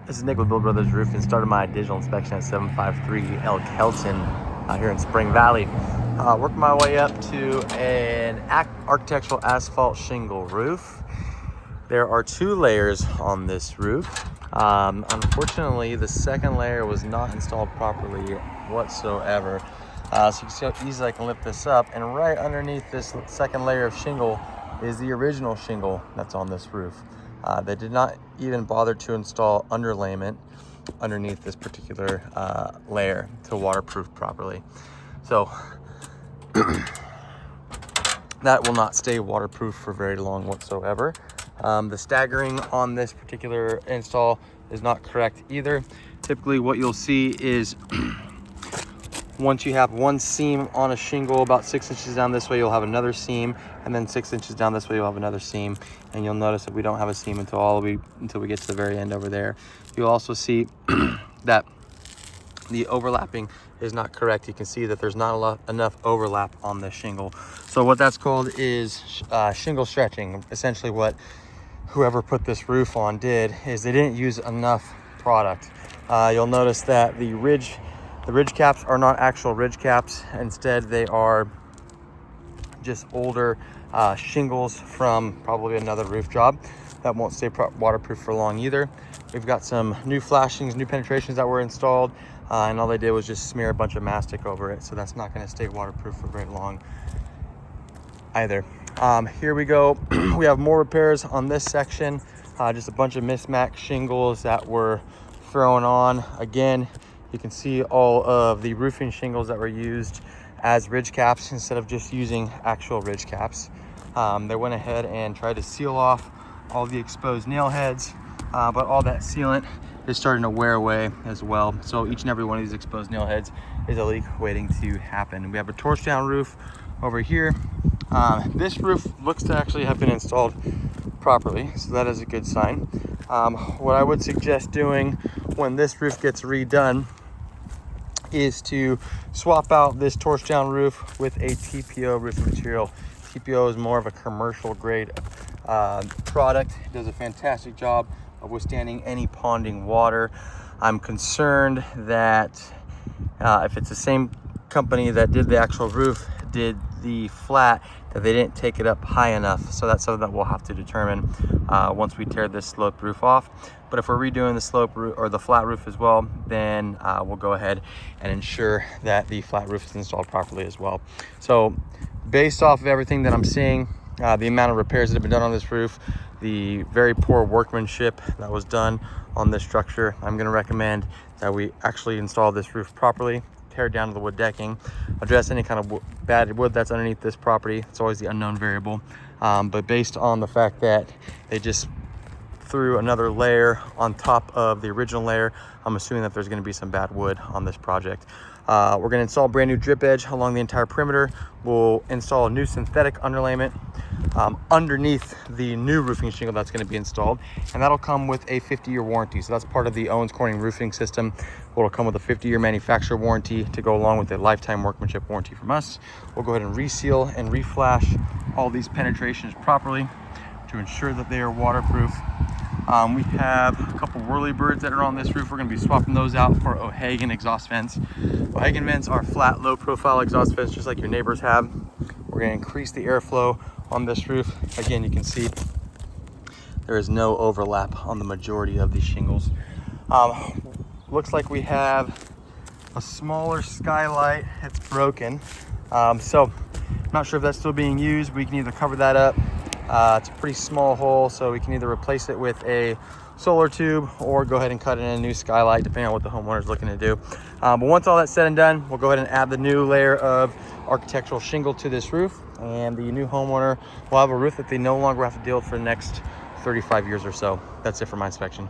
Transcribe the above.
This is Nick with Bill Brothers Roof and started my digital inspection at 753 Elkelton out here in Spring Valley. Working my way up to an architectural asphalt shingle roof. There are two layers on this roof. Unfortunately, the second layer was not installed properly whatsoever. So you can see how easily I can lift this up, and right underneath this second layer of shingle is the original shingle that's on this roof. They did not even bother to install underlayment underneath this particular layer to waterproof properly. So that will not stay waterproof for very long whatsoever. The staggering on this particular install is not correct either. Typically what you'll see is once you have one seam on a shingle about 6 inches down this way, you'll have another seam, and then 6 inches down this way, you'll have another seam. And you'll notice that we don't have a seam until we get to the very end over there. You'll also see that the overlapping is not correct. You can see that there's not enough overlap on the shingle. So what that's called is shingle stretching. Essentially what whoever put this roof on did is they didn't use enough product. You'll notice that the ridge caps are not actual ridge caps. Instead, they are just older shingles from probably another roof job that won't stay waterproof for long either. We've got some new flashings, new penetrations that were installed, and all they did was just smear a bunch of mastic over it. So that's not going to stay waterproof for very long either. Here we go. We have more repairs on this section. Just a bunch of mismatched shingles that were thrown on. Again, you can see all of the roofing shingles that were used as ridge caps instead of just using actual ridge caps. They went ahead and tried to seal off all the exposed nail heads, but all that sealant is starting to wear away as well. So each and every one of these exposed nail heads is a leak waiting to happen. We have a torch down roof over here. This roof looks to actually have been installed properly, so that is a good sign. What I would suggest doing when this roof gets redone is to swap out this torch down roof with a TPO roofing material. TPO is more of a commercial grade product. It does a fantastic job of withstanding any ponding water. I'm concerned that if it's the same company that did the actual roof, did the flat, that they didn't take it up high enough. So that's something that we'll have to determine once we tear this sloped roof off. But if we're redoing the slope roof or the flat roof as well, then we'll go ahead and ensure that the flat roof is installed properly as well. So based off of everything that I'm seeing, the amount of repairs that have been done on this roof, the very poor workmanship that was done on this structure, I'm going to recommend that we actually install this roof properly, tear down the wood decking, address any kind of bad wood that's underneath this property. It's always the unknown variable. But based on the fact that they just threw another layer on top of the original layer, I'm assuming that there's going to be some bad wood on this project. We're going to install a brand new drip edge along the entire perimeter. We'll install a new synthetic underlayment underneath the new roofing shingle that's going to be installed, and that'll come with a 50-year warranty. So that's part of the Owens Corning roofing system. It'll come with a 50-year manufacturer warranty to go along with a lifetime workmanship warranty from us. We'll go ahead and reseal and reflash all these penetrations properly to ensure that they are waterproof. We have a couple whirlybirds that are on this roof. We're going to be swapping those out for O'Hagan exhaust vents. O'Hagan vents are flat, low-profile exhaust vents, just like your neighbors have. We're going to increase the airflow on this roof. Again, you can see there is no overlap on the majority of these shingles. Looks like we have a smaller skylight. It's broken. So I'm not sure if that's still being used. We can either cover that up. It's a pretty small hole, so we can either replace it with a solar tube or go ahead and cut in a new skylight, depending on what the homeowner is looking to do. But once all that's said and done, we'll go ahead and add the new layer of architectural shingle to this roof, and the new homeowner will have a roof that they no longer have to deal with for the next 35 years or so. That's it for my inspection.